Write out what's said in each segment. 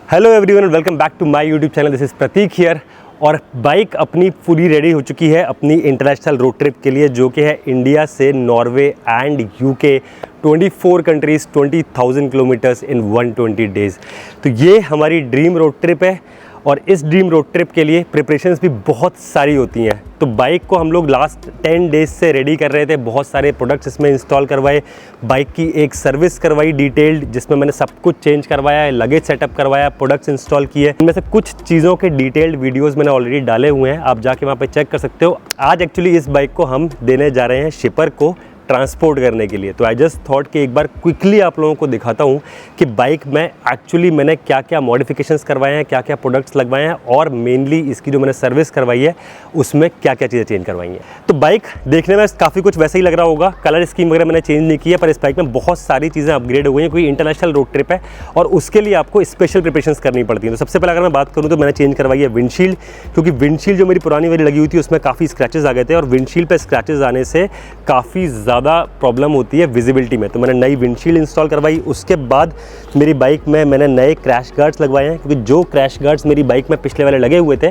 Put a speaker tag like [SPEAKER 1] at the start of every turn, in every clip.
[SPEAKER 1] Hello everyone, welcome back to my YouTube channel. This is Prateek here. और bike अपनी पूरी ready हो चुकी है अपनी इंटरनेशनल रोड ट्रिप के लिए, जो कि है इंडिया से Norway and UK, 24 countries, 20,000 kilometres in 120 days. तो ये हमारी ड्रीम रोड ट्रिप है और इस ड्रीम रोड ट्रिप के लिए प्रिपरेशंस भी बहुत सारी होती हैं। तो बाइक को हम लोग लास्ट 10 डेज़ से रेडी कर रहे थे, बहुत सारे प्रोडक्ट्स इसमें इंस्टॉल करवाए, बाइक की एक सर्विस करवाई डिटेल्ड, जिसमें मैंने सब कुछ चेंज करवाया है, लगेज सेटअप करवाया, प्रोडक्ट्स इंस्टॉल किए। इनमें से कुछ चीज़ों के डिटेल्ड वीडियोस मैंने ऑलरेडी डाले हुए हैं, आप जाके वहाँ पे चेक कर सकते हो। आज एक्चुअली इस बाइक को हम देने जा रहे हैं शिपर को ट्रांसपोर्ट करने के लिए। तो आई जस्ट थॉट कि एक बार क्विकली आप लोगों को दिखाता हूँ कि बाइक में एक्चुअली मैंने क्या क्या मॉडिफिकेशंस करवाए हैं, क्या क्या प्रोडक्ट्स लगवाए हैं और मेनली इसकी जो मैंने सर्विस करवाई है उसमें क्या क्या चीज़ें चेंज करवाई हैं। तो बाइक देखने में काफ़ी कुछ वैसे ही लग रहा होगा, कलर स्कीम वगैरह मैंने चेंज नहीं किया, पर इस बाइक में बहुत सारी चीज़ें अपग्रेड हो गई हैं, क्योंकि इंटरनेशनल रोड ट्रिप है और उसके लिए आपको स्पेशल प्रिपरेशंस करनी पड़ती हैं। तो सबसे पहले अगर मैं बात करूँ तो मैंने चेंज करवाई है विंडशील्ड, क्योंकि विंडशील्ड जो मेरी पुरानी वाली लगी हुई थी उसमें काफ़ी स्क्रैचेस आ गए थे और विंडशील्ड पर स्क्रैचेस आने से काफ़ी ज़्यादा प्रॉब्लम होती है विजिबिलिटी में। तो मैंने नई विंडशील्ड इंस्टॉल करवाई। उसके बाद मेरी बाइक में मैंने नए क्रैश गार्ड्स लगवाए हैं, क्योंकि जो क्रैश गार्ड्स मेरी बाइक में पिछले वाले लगे हुए थे,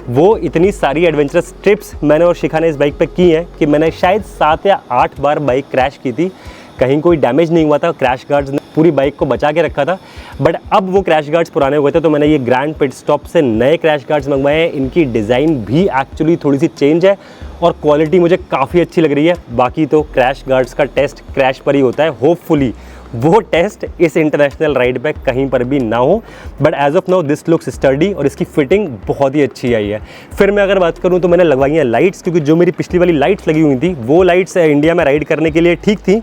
[SPEAKER 1] वो इतनी सारी एडवेंचरस ट्रिप्स मैंने और शिखा ने इस बाइक पे की हैं कि मैंने शायद 7 या 8 बार बाइक क्रैश की थी, कहीं कोई डैमेज नहीं हुआ था, क्रैश गार्ड्स ने पूरी बाइक को बचा के रखा था। बट अब वो क्रैश गार्ड्स पुराने हुए थे, तो मैंने ये ग्रैंड पिट स्टॉप से नए क्रैश गार्ड्स मंगवाए हैं। इनकी डिज़ाइन भी एक्चुअली थोड़ी सी चेंज है और क्वालिटी मुझे काफ़ी अच्छी लग रही है। बाकी तो क्रैश गार्ड्स का टेस्ट क्रैश पर ही होता है, होपफुली वो टेस्ट इस इंटरनेशनल राइड पे कहीं पर भी ना हो। But as of now this looks sturdy और इसकी फिटिंग बहुत ही अच्छी आई है। फिर मैं अगर बात करूं तो मैंने लगवाई हैं लाइट्स, क्योंकि जो मेरी पिछली वाली लाइट्स लगी हुई थी वो लाइट्स इंडिया में राइड करने के लिए ठीक थी,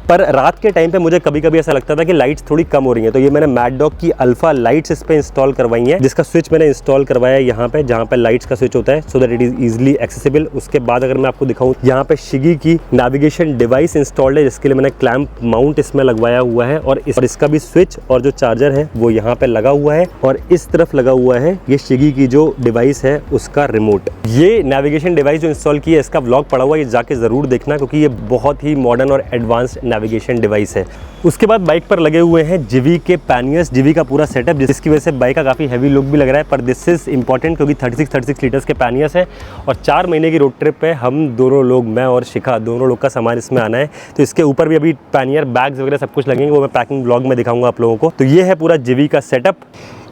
[SPEAKER 1] पर रात के टाइम पे मुझे कभी कभी ऐसा लगता था कि लाइट्स थोड़ी कम हो रही हैं। तो ये मैंने मैड डॉग की अल्फा लाइट्स इस पे इंस्टॉल करवाई हैं, जिसका स्विच मैंने इंस्टॉल करवाया है यहाँ पे, जहाँ पे लाइट्स का स्विच होता है, so that it is easily accessible. उसके बाद अगर मैं आपको दिखाऊं, यहाँ पे शिगी की नेविगेशन डिवाइस इंस्टॉल्ड है, जिसके लिए मैंने क्लैंप माउंट इसमें लगवाया हुआ है और इसका भी स्विच और जो चार्जर है वो यहाँ पे लगा हुआ है और इस तरफ लगा हुआ है ये शिगी की जो डिवाइस है उसका रिमोट। ये नेविगेशन डिवाइस जो इंस्टॉल की है इसका व्लॉग पड़ा हुआ है, ये जाके ज़रूर देखना, क्योंकि ये बहुत ही मॉडर्न और एडवांस्ड नेविगेशन डिवाइस है। उसके बाद बाइक पर लगे हुए हैं जिवी के पैनियर्स, जिवी का पूरा सेटअप, जिसकी वजह से बाइक का काफ़ी हैवी लुक भी लग रहा है, पर दिस इज़ इंपॉर्टेंट क्योंकि 36 लीटर्स के पैनियर्स हैं और 4 महीने की रोड ट्रिप पे हम दोनों लोग, मैं और शिखा, दोनों लोग का सामान इसमें आना है। तो इसके ऊपर भी अभी पैनियर बैग्स वगैरह सब कुछ लगेंगे, वो मैं पैकिंग ब्लॉग में दिखाऊंगा आप लोगों को। तो ये है पूरा जिवी का सेटअप।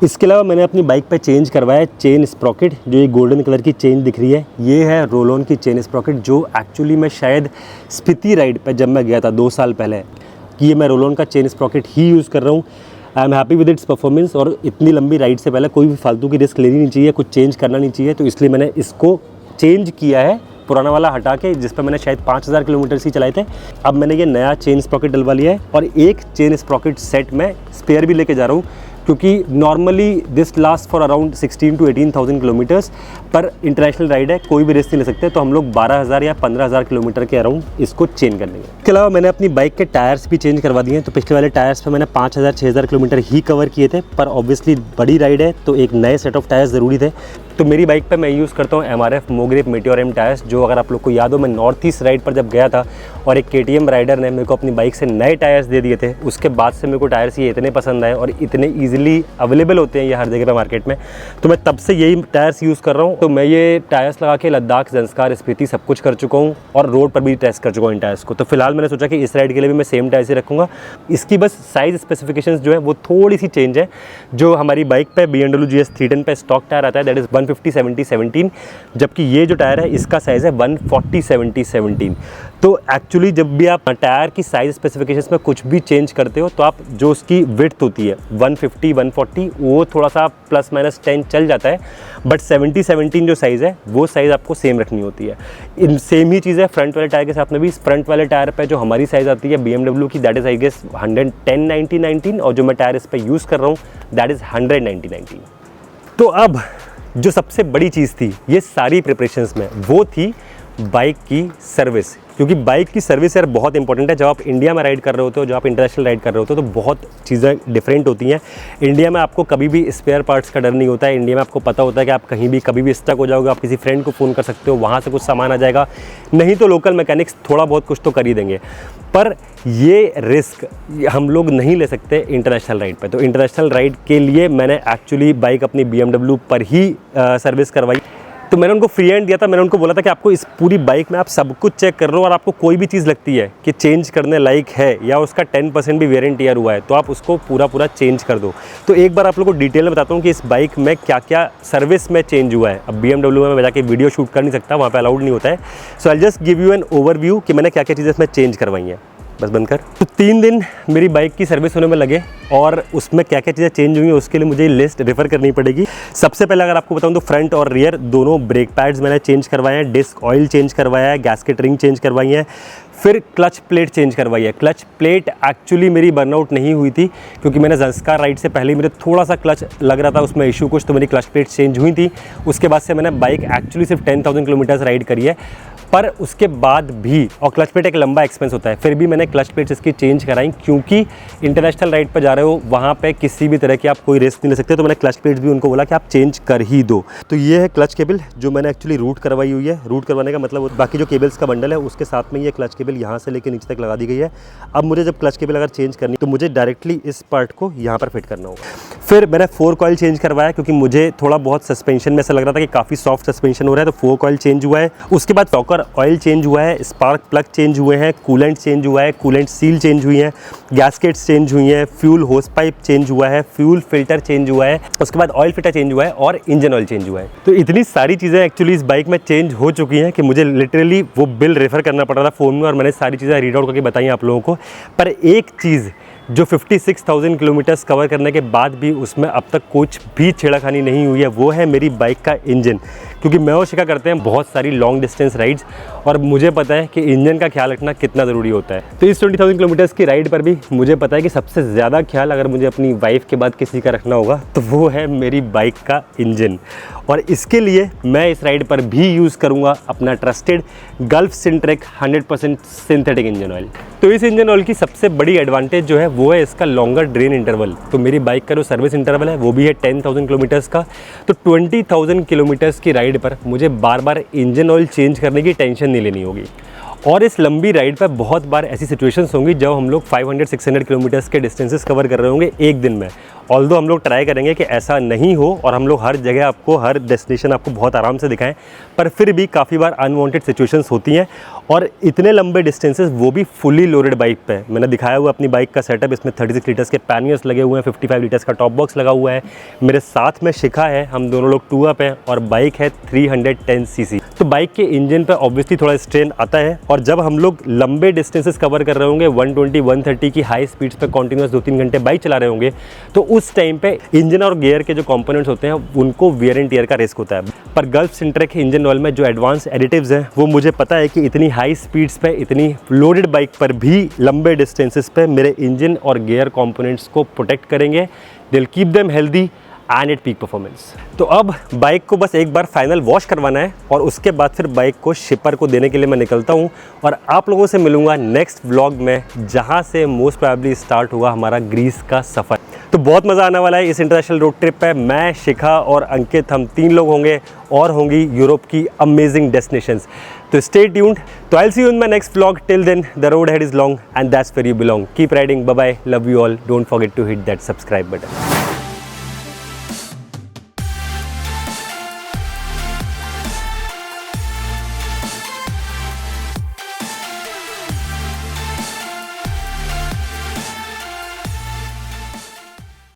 [SPEAKER 1] इसके अलावा मैंने अपनी बाइक पे चेंज करवाया चेन स्प्रॉकेट, जो ये गोल्डन कलर की चेन दिख रही है, ये है रोल ऑन की चेन स्प्रॉकेट, जो एक्चुअली मैं शायद स्पीति राइड पे जब मैं गया था 2 साल पहले, कि ये मैं रोल ऑन का चेन स्प्रॉकेट ही यूज़ कर रहा हूँ। I am happy with its performance और इतनी लंबी राइड से पहले कोई भी फालतू की रिस्क लेनी नहीं चाहिए, कुछ चेंज करना नहीं चाहिए, तो इसलिए मैंने इसको चेंज किया है, पुराना वाला हटा के, जिस पर मैंने शायद 5000 किलोमीटर ही चलाए थे। अब मैंने ये नया चेन स्प्रॉकेट डलवा लिया है और एक चेन स्प्रॉकेट सेट में स्पेयर भी लेके जा रहा हूँ, क्योंकि normally this last for around 16 to 18,000 kilometres, पर इंटरनेशनल राइड है, कोई भी रिस्क नहीं ले सकते, तो हम लोग 12,000 या 15,000 किलोमीटर के अराउंड इसको चेंज कर लेंगे। इसके अलावा मैंने अपनी बाइक के टायर्स भी चेंज करवा दिए हैं। तो पिछले वाले टायर्स पे मैंने 5,000-6,000 किलोमीटर ही कवर किए थे, पर ऑब्वियसली बड़ी राइड है तो एक नए सेट ऑफ टायर्स ज़रूरी थे। तो मेरी बाइक पे मैं यूज़ करता हूँ MRF मोग्रिप मेटियोर M टायर्स, जो अगर आप लोग को याद हो, मैं नॉर्थ ईस्ट राइड पर जब गया था और एक KTM राइडर ने मेरे को अपनी बाइक से नए टायर्स दे दिए थे, उसके बाद से मेरे को टायर्स ये इतने पसंद आए और इतने ईजिली अवेलेबल होते हैं ये हर जगह पे मार्केट में, तो मैं तब से यही टायर्स यूज़ कर रहा हूँ। तो मैं ये टायर्स लगा के लद्दाख, ज़ंस्कार, स्पीति सब कुछ कर चुका हूँ और रोड पर भी टेस्ट कर चुका हूँ इन टायर्स को। तो फिलहाल मैंने सोचा कि इस राइड के लिए भी मैं सेम टायर्स ही रखूँगा। इसकी बस साइज़ स्पेसिफिकेशंस जो है वो थोड़ी सी चेंज है। जो हमारी बाइक पे BMW GS 310 पे स्टॉक टायर आता है, दैट इज़ 150/70/17, जबकि ये जो टायर है इसका साइज़ है 140/70/17। तो एक्चुअली जब भी आप टायर की साइज़ स्पेसिफिकेशंस में कुछ भी चेंज करते हो, तो आप जो उसकी विड्थ होती है 150/140, वो थोड़ा सा प्लस माइनस 10 चल जाता है, बट 70/17 जो साइज़ है वो साइज़ आपको सेम रखनी होती है। इन सेम ही चीज़ है फ्रंट वाले टायर के साथ में भी। फ्रंट वाले टायर पे जो हमारी साइज़ आती है BMW की, दैट इज़ आई गेस 110/90/19, और जो मैं टायर इस पर यूज़ कर रहा हूँ दैट इज़ 100/90/19। तो अब जो सबसे बड़ी चीज़ थी ये सारी प्रिपरेशंस में, वो थी बाइक की सर्विस, क्योंकि बाइक की सर्विस यार बहुत इंपॉर्टेंट है। जब आप इंडिया में राइड कर रहे होते हो, जब आप इंटरनेशनल राइड कर रहे होते हो, तो बहुत चीज़ें डिफरेंट होती हैं। इंडिया में आपको कभी भी स्पेयर पार्ट्स का डर नहीं होता है। इंडिया में आपको पता होता है कि आप कहीं भी कभी भी स्टक हो जाओगे, आप किसी फ्रेंड को फ़ोन कर सकते हो, वहाँ से कुछ सामान आ जाएगा, नहीं तो लोकल मैकेनिक्स थोड़ा बहुत कुछ तो कर ही देंगे। पर ये रिस्क हम लोग नहीं ले सकते इंटरनेशनल राइड पे। तो इंटरनेशनल राइड के लिए मैंने एक्चुअली बाइक अपनी BMW पर ही सर्विस करवाई। तो मैंने उनको फ्री हैंड दिया था। मैंने उनको बोला था कि आपको इस पूरी बाइक में आप सब कुछ चेक कर लो, और आपको कोई भी चीज़ लगती है कि चेंज करने लायक है या उसका 10% भी वेरिएंट ईयर हुआ है, तो आप उसको पूरा चेंज कर दो। तो एक बार आप लोगों को डिटेल में बताता हूँ कि इस बाइक में क्या क्या सर्विस में चेंज हुआ है। अब BMW में मैं जाके वीडियो शूट कर नहीं सकता, वहाँ पर अलाउड नहीं होता है। So I just give you an overview कि मैंने क्या क्या चीज़ें इसमें चेंज करवाई हैं। बस बंद कर। तो 3 दिन मेरी बाइक की सर्विस होने में लगे, और उसमें क्या क्या चीज़ें चेंज हुई हैं उसके लिए मुझे लिस्ट रेफर करनी पड़ेगी। सबसे पहले अगर आपको बताऊं तो फ्रंट और रियर दोनों ब्रेक पैड्स मैंने चेंज करवाए हैं, डिस्क ऑयल चेंज करवाया है, गैस्केट रिंग चेंज करवाई है, फिर क्लच प्लेट चेंज करवाई है। क्लच प्लेट एक्चुअली मेरी बर्नआउट नहीं हुई थी, क्योंकि मैंने ज़ंस्कार राइड से पहले मेरे थोड़ा सा क्लच लग रहा था, उसमें इशू कुछ, तो मेरी क्लच प्लेट चेंज हुई थी। उसके बाद से मैंने बाइक एक्चुअली सिर्फ 10,000 किलोमीटर्स राइड करी है, पर उसके बाद भी, और क्लच प्लेट एक लंबा एक्सपेंस होता है, फिर भी मैंने क्लच प्लेट्स इसकी चेंज कराई, क्योंकि इंटरनेशनल राइड पर जा रहे हो, वहाँ पे किसी भी तरह की आप कोई रिस्क नहीं ले सकते। तो मैंने क्लच प्लेट्स भी उनको बोला कि आप चेंज कर ही दो। तो ये है क्लच केबल जो मैंने एक्चुअली रूट करवाई हुई है। रूट करवाने का मतलब बाकी जो केबल्स का बंडल है उसके साथ में ये क्लच केबल यहाँ से लेकर नीचे तक लगा दी गई है। अब मुझे जब क्लच केबल अगर चेंज करनी तो मुझे डायरेक्टली इस पार्ट को यहाँ पर फिट करना होगा। फिर मैंने फोर्क ऑयल चेंज करवाया, क्योंकि मुझे थोड़ा बहुत सस्पेंशन में ऐसा लग रहा था कि काफ़ी सॉफ्ट सस्पेंशन हो रहा है, तो फोर्क ऑयल चेंज हुआ है। उसके बाद टॉकर ऑयल चेंज हुआ है, स्पार्क प्लग चेंज हुए हैं, कूलेंट चेंज हुआ है, कूलेंट सील चेंज हुई है, गैस्केट्स चेंज हुई हैं, फ्यूल होस पाइप चेंज हुआ है, फ्यूल फिल्टर चेंज हुआ है, उसके बाद ऑयल फिल्टर चेंज हुआ है, और इंजन ऑयल चेंज हुआ है। तो इतनी सारी चीज़ें एक्चुअली इस बाइक में चेंज हो चुकी हैं कि मुझे लिटरली वो बिल रेफर करना पड़ रहा था फ़ोन में, और मैंने सारी चीज़ें रीड आउट करके बताई आप लोगों को। पर एक चीज़ जो 56,000 किलोमीटर्स कवर करने के बाद भी उसमें अब तक कुछ भी छेड़खानी नहीं हुई है, वो है मेरी बाइक का इंजन। क्योंकि मैं और शिखा करते हैं बहुत सारी लॉन्ग डिस्टेंस राइड्स, और मुझे पता है कि इंजन का ख्याल रखना कितना ज़रूरी होता है। तो इस 20,000 किलोमीटर्स की राइड पर भी मुझे पता है कि सबसे ज़्यादा ख्याल अगर मुझे अपनी वाइफ के बाद किसी का रखना होगा तो वो है मेरी बाइक का इंजन। और इसके लिए मैं इस राइड पर भी यूज़ करूँगा अपना trusted Gulf Syntrac 100% synthetic engine oil. तो इस इंजन ऑयल की सबसे बड़ी एडवांटेज जो है वो है इसका लॉन्गर ड्रेन इंटरवल। तो मेरी बाइक का जो सर्विस इंटरवल है वो भी है 10,000 किलोमीटर्स का। तो 20,000 किलोमीटर्स की राइड पर मुझे बार बार इंजन ऑयल चेंज करने की टेंशन नहीं लेनी होगी। और इस लंबी राइड पर बहुत बार ऐसी सिचुएशंस होंगी जब हम लोग 500-600 किलोमीटर्स के डिस्टेंसेस कवर कर रहे होंगे एक दिन में। ऑल्दो हम लोग ट्राई करेंगे कि ऐसा नहीं हो और हम लोग हर जगह आपको, हर डेस्टिनेशन आपको बहुत आराम से दिखाएं, पर फिर भी काफ़ी बार अनवांटेड सिचुएशंस होती हैं। और इतने लंबे डिस्टेंसेस वो भी फुली लोडेड बाइक पे। मैंने दिखाया हुआ अपनी बाइक का सेटअप, इसमें 36 लीटर्स के पैनियर्स लगे हुए हैं, 55 लीटर्स का टॉप बॉक्स लगा हुआ है। मेरे साथ में शिखा है, हम दोनों लोग 2 अप हैं, और बाइक है 310 सीसी। तो बाइक के इंजन पे ऑब्वियसली थोड़ा स्ट्रेन आता है, और जब हम लोग लंबे डिस्टेंसेस कवर कर रहे होंगे 120-130 की हाई स्पीड्स पे कॉन्टिन्यूस 2-3 घंटे बाइक चला रहे होंगे, तो उस टाइम पे इंजन और गियर के जो कंपोनेंट्स होते हैं उनको वियर एंड टियर का रिस्क होता है। पर गल्फ सिंट्रेक इंजन ऑयल में जो एडवांस एडिटिव्स हैं वो मुझे पता है कि इतनी हाई स्पीड्स पे, इतनी लोडेड बाइक पर भी लंबे डिस्टेंसेस पे मेरे इंजन और गियर कंपोनेंट्स को प्रोटेक्ट करेंगे। They will keep them healthy and at peak performance. तो अब बाइक को बस एक बार फाइनल वॉश करवाना है, और उसके बाद फिर बाइक को शिपर को देने के लिए मैं निकलता हूँ, और आप लोगों से मिलूंगा नेक्स्ट व्लॉग में, जहाँ से मोस्ट प्रोबेबली स्टार्ट होगा हमारा ग्रीस का सफ़र। तो बहुत मज़ा आने वाला है इस इंटरनेशनल रोड ट्रिप पे। मैं, शिखा और अंकित, हम 3 लोग होंगे, और होंगी यूरोप की अमेजिंग डेस्टिनेशंस। तो स्टे ट्यून्ड। तो I will see you in my next vlog. Till then the road ahead is long and that's where you belong. Keep riding. Bye bye, love you all. Don't forget to hit that subscribe button.